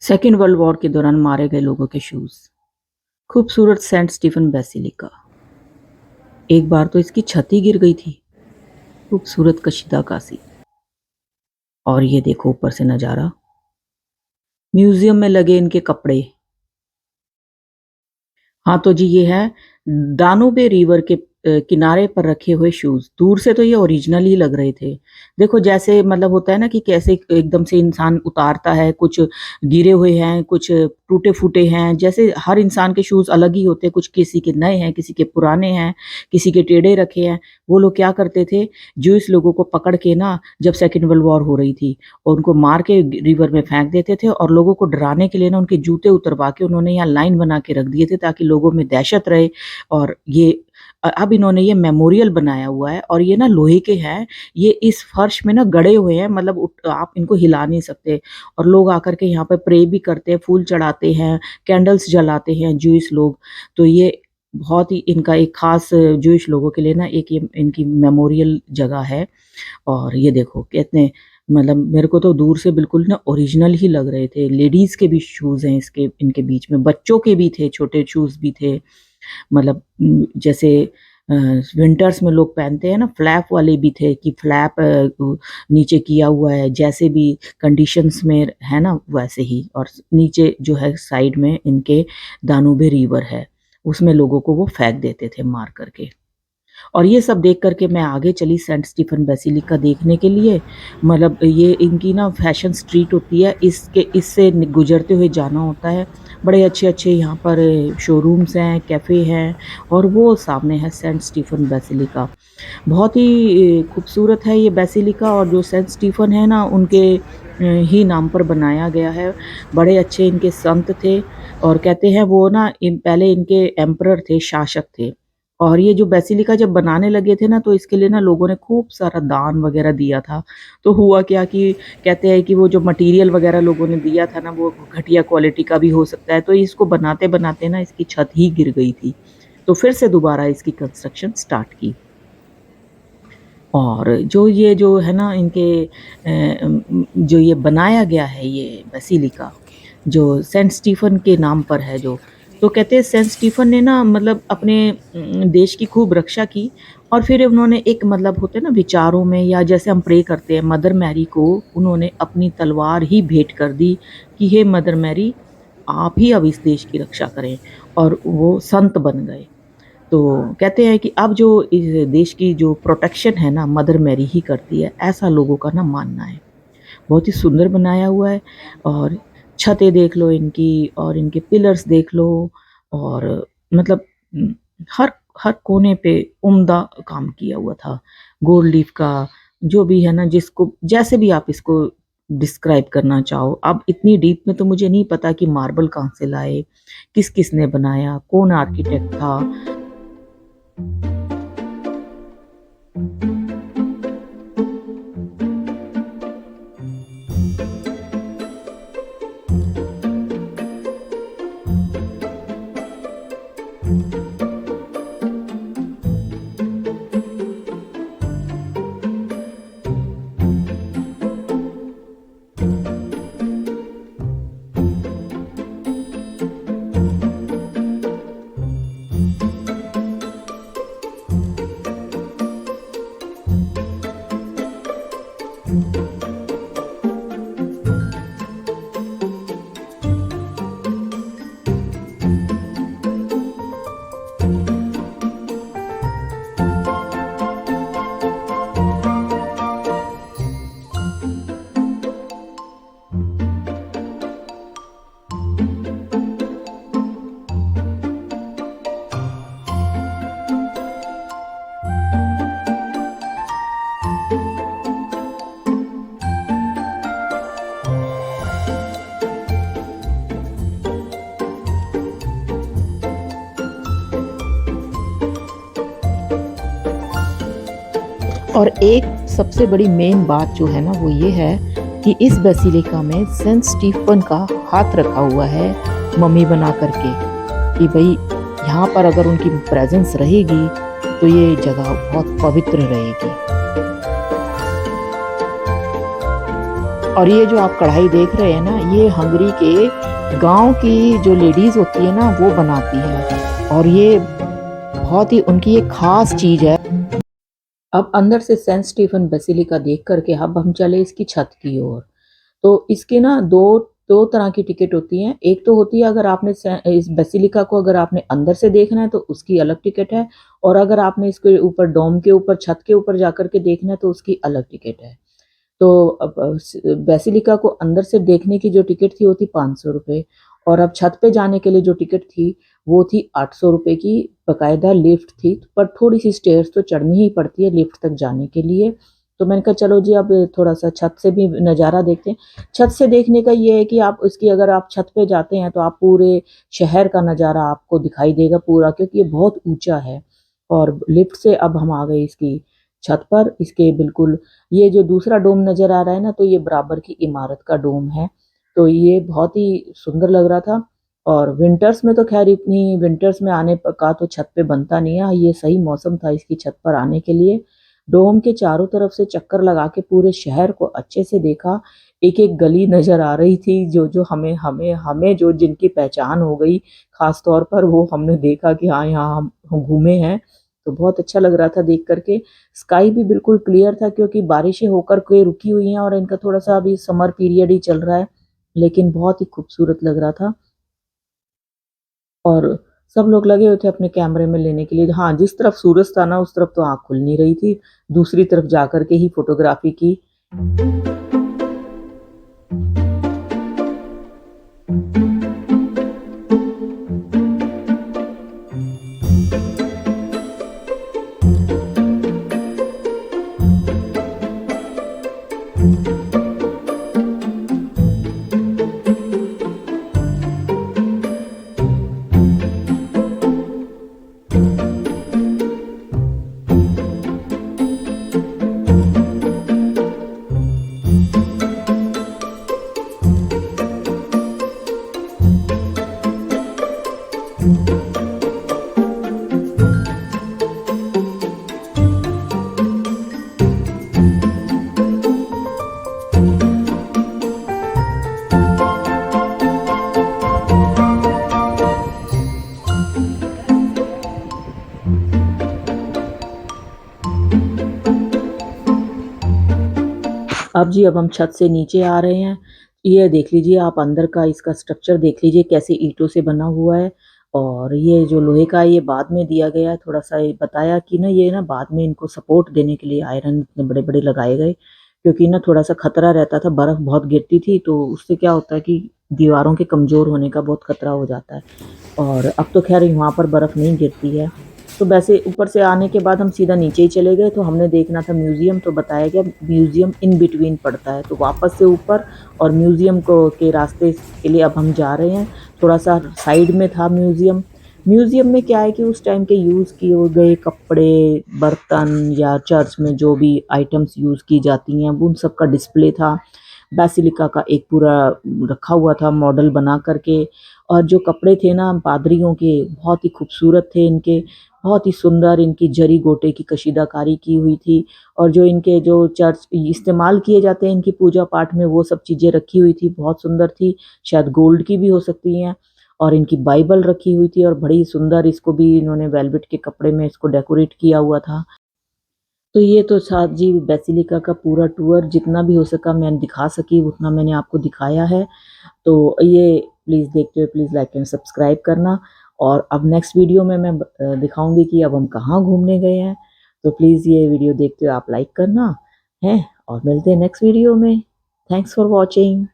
Second world war के दौरान मारे गए लोगों के शूज। खूबसूरत सेंट स्टीफन बेसिलिका। एक बार तो इसकी छत ही गिर गई थी। खूबसूरत कशीदा कासी। और ये देखो ऊपर से नजारा, म्यूजियम में लगे इनके कपड़े। हाँ तो जी ये है दानूबे रिवर के किनारे पर रखे हुए शूज। दूर से तो ये ओरिजिनल ही लग रहे थे। देखो जैसे मतलब होता है ना कि कैसे एकदम से इंसान उतारता है, कुछ गिरे हुए हैं, कुछ टूटे फूटे हैं। जैसे हर इंसान के शूज अलग ही होते हैं, कुछ किसी के नए हैं, किसी के पुराने हैं, किसी के टेढ़े रखे हैं। वो लोग क्या करते थे, जूस लोगों को पकड़ के ना, जब सेकेंड वर्ल्ड वॉर हो रही थी, और उनको मार के रिवर में फेंक देते थे, और लोगों को डराने के लिए ना उनके जूते उतरवा के उन्होंने यहाँ लाइन बना के रख दिए थे ताकि लोगों में दहशत रहे। और ये अब इन्होंने ये मेमोरियल बनाया हुआ है, और ये ना लोहे के हैं। ये इस फर्श में ना गड़े हुए हैं, मतलब आप इनको हिला नहीं सकते। और लोग आकर के यहाँ पे प्रे भी करते हैं, फूल चढ़ाते हैं, कैंडल्स जलाते हैं जूइश लोग। तो ये बहुत ही इनका एक खास जूइश लोगों के लिए ना एक ये इनकी मेमोरियल जगह है। और ये देखो कितने, मतलब मेरे को तो दूर से बिल्कुल ना ओरिजिनल ही लग रहे थे। लेडीज के भी शूज हैं इसके, इनके बीच में बच्चों के भी थे, छोटे शूज भी थे। मतलब जैसे विंटर्स में लोग पहनते हैं ना, फ्लैप वाले भी थे कि फ्लैप नीचे किया हुआ है, जैसे भी कंडीशंस में है ना वैसे ही। और नीचे जो है साइड में इनके दानूबे रिवर है, उसमें लोगों को वो फेंक देते थे मार करके। और ये सब देख करके मैं आगे चली सेंट स्टीफन बेसिलिका देखने के लिए। मतलब ये इनकी ना फैशन स्ट्रीट होती है, इससे गुजरते हुए जाना होता है। बड़े अच्छे अच्छे यहाँ पर शोरूम्स हैं, कैफ़े हैं, और वो सामने है सेंट स्टीफन बेसिलिका। बहुत ही खूबसूरत है ये बेसिलिका। और जो सेंट स्टीफन है ना, उनके ही नाम पर बनाया गया है। बड़े अच्छे इनके संत थे, और कहते हैं वो ना पहले इनके एम्परर थे, शासक थे। और ये जो बेसिलिका जब बनाने लगे थे ना, तो इसके लिए ना लोगों ने खूब सारा दान वगैरह दिया था। तो हुआ क्या कि कहते हैं कि वो जो मटेरियल वगैरह लोगों ने दिया था ना, वो घटिया क्वालिटी का भी हो सकता है। तो इसको बनाते बनाते ना इसकी छत ही गिर गई थी। तो फिर से दोबारा इसकी कंस्ट्रक्शन स्टार्ट की। और जो है ना इनके जो ये बनाया गया है ये बेसिलिका, जो सेंट स्टीफन के नाम पर है जो। तो कहते हैं सेंट स्टीफन ने ना मतलब अपने देश की खूब रक्षा की। और फिर उन्होंने एक मतलब होते हैं ना विचारों में, या जैसे हम प्रे करते हैं, मदर मैरी को उन्होंने अपनी तलवार ही भेंट कर दी कि हे मदर मैरी, आप ही अब इस देश की रक्षा करें। और वो संत बन गए। तो कहते हैं कि अब जो इस देश की जो प्रोटेक्शन है ना, मदर मैरी ही करती है, ऐसा लोगों का ना मानना है। बहुत ही सुंदर बनाया हुआ है। और छतें देख लो इनकी, और इनके पिलर्स देख लो। और मतलब हर हर कोने पे उम्दा काम किया हुआ था गोल्ड लीफ का। जो भी है ना, जिसको जैसे भी आप इसको डिस्क्राइब करना चाहो। अब इतनी डीप में तो मुझे नहीं पता कि मार्बल कहाँ से लाए, किस किस ने बनाया, कौन आर्किटेक्ट था। और एक सबसे बड़ी मेन बात जो है ना, वो ये है कि इस बेसिलिका में सेंट स्टीफन का हाथ रखा हुआ है मम्मी बना करके, कि भाई यहाँ पर अगर उनकी प्रेजेंस रहेगी तो ये जगह बहुत पवित्र रहेगी। और ये जो आप कढ़ाई देख रहे हैं ना, ये हंगरी के गांव की जो लेडीज होती है ना वो बनाती है, और ये बहुत ही उनकी एक खास चीज है। अब अंदर से सेंट स्टीफन बेसिलिका देख करके अब हम चले इसकी छत की ओर। तो इसके ना दो दो तरह की टिकट होती हैं। एक तो होती है अगर आपने इस बेसिलिका को अगर आपने अंदर से देखना है तो उसकी अलग टिकट है, और अगर आपने इसके ऊपर डोम के ऊपर छत के ऊपर जाकर के देखना है तो उसकी अलग टिकट है। तो अब बेसिलिका को अंदर से देखने की जो टिकट थी वो थी 500 रुपये, और अब छत पे जाने के लिए जो टिकट थी वो थी 800 रुपये की। बकायदा लिफ्ट थी, पर थोड़ी सी स्टेयर्स तो चढ़नी ही पड़ती है लिफ्ट तक जाने के लिए। तो मैंने कहा चलो जी अब थोड़ा सा छत से भी नज़ारा देखते हैं। छत से देखने का ये है कि आप इसकी अगर आप छत पे जाते हैं तो आप पूरे शहर का नज़ारा आपको दिखाई देगा पूरा, क्योंकि ये बहुत ऊंचा है। और लिफ्ट से अब हम आ गए इसकी छत पर। इसके बिल्कुल ये जो दूसरा डोम नज़र आ रहा है ना, तो ये बराबर की इमारत का डोम है। तो ये बहुत ही सुंदर लग रहा था। और विंटर्स में तो खैर इतनी विंटर्स में आने का तो छत पे बनता नहीं है, ये सही मौसम था इसकी छत पर आने के लिए। डोम के चारों तरफ से चक्कर लगा के पूरे शहर को अच्छे से देखा। एक एक गली नजर आ रही थी जो जो हमें हमें हमें जो जिनकी पहचान हो गई खास तौर पर, वो हमने देखा कि हाँ यहाँ हम घूमे हैं। तो बहुत अच्छा लग रहा था देख करके। स्काई भी बिल्कुल क्लियर था क्योंकि बारिशें होकर के रुकी हुई हैं और इनका थोड़ा सा अभी समर पीरियड ही चल रहा है, लेकिन बहुत ही खूबसूरत लग रहा था। और सब लोग लगे हुए थे अपने कैमरे में लेने के लिए। हाँ, जिस तरफ सूरज था ना उस तरफ तो आँख खुल नहीं रही थी, दूसरी तरफ जाकर के ही फोटोग्राफी की। अब जी अब हम छत से नीचे आ रहे हैं। ये देख लीजिए आप अंदर का इसका स्ट्रक्चर देख लीजिए कैसे ईंटों से बना हुआ है। और ये जो लोहे का है ये बाद में दिया गया है, थोड़ा सा ये बताया कि ना ये ना बाद में इनको सपोर्ट देने के लिए आयरन इतने बड़े बड़े लगाए गए, क्योंकि ना थोड़ा सा खतरा रहता था, बर्फ बहुत गिरती थी तो उससे क्या होता है कि दीवारों के कमजोर होने का बहुत खतरा हो जाता है। और अब तो खैर वहाँ पर बर्फ नहीं गिरती है। तो वैसे ऊपर से आने के बाद हम सीधा नीचे ही चले गए। तो हमने देखना था म्यूज़ियम, तो बताया गया म्यूज़ियम इन बिटवीन पड़ता है, तो वापस से ऊपर और म्यूज़ियम को के रास्ते के लिए अब हम जा रहे हैं। थोड़ा सा साइड में था म्यूज़ियम। म्यूज़ियम में क्या है कि उस टाइम के यूज़ किए गए कपड़े, बर्तन या चर्च में जो भी आइटम्स यूज़ की जाती हैं उन सब का डिस्प्ले था। बेसिलिका का एक पूरा रखा हुआ था मॉडल बना करके। और जो कपड़े थे ना पादरियों के बहुत ही खूबसूरत थे, इनके बहुत ही सुंदर इनकी जरी गोटे की कशीदाकारी की हुई थी। और जो इनके जो चर्च इस्तेमाल किए जाते हैं इनकी पूजा पाठ में वो सब चीज़ें रखी हुई थी, बहुत सुंदर थी। शायद गोल्ड की भी हो सकती हैं। और इनकी बाइबल रखी हुई थी और बड़ी सुंदर, इसको भी इन्होंने वेलवेट के कपड़े में इसको डेकोरेट किया हुआ था। तो ये तो था जी बेसिलिका का पूरा टूर, जितना भी हो सका मैं दिखा सकी उतना मैंने आपको दिखाया है। तो ये प्लीज़ देखते हुए प्लीज़ लाइक एंड सब्सक्राइब करना। और अब नेक्स्ट वीडियो में मैं दिखाऊंगी कि अब हम कहाँ घूमने गए हैं। तो प्लीज़ ये वीडियो देखते हुए आप लाइक करना है, और मिलते हैं नेक्स्ट वीडियो में। Thanks for watching.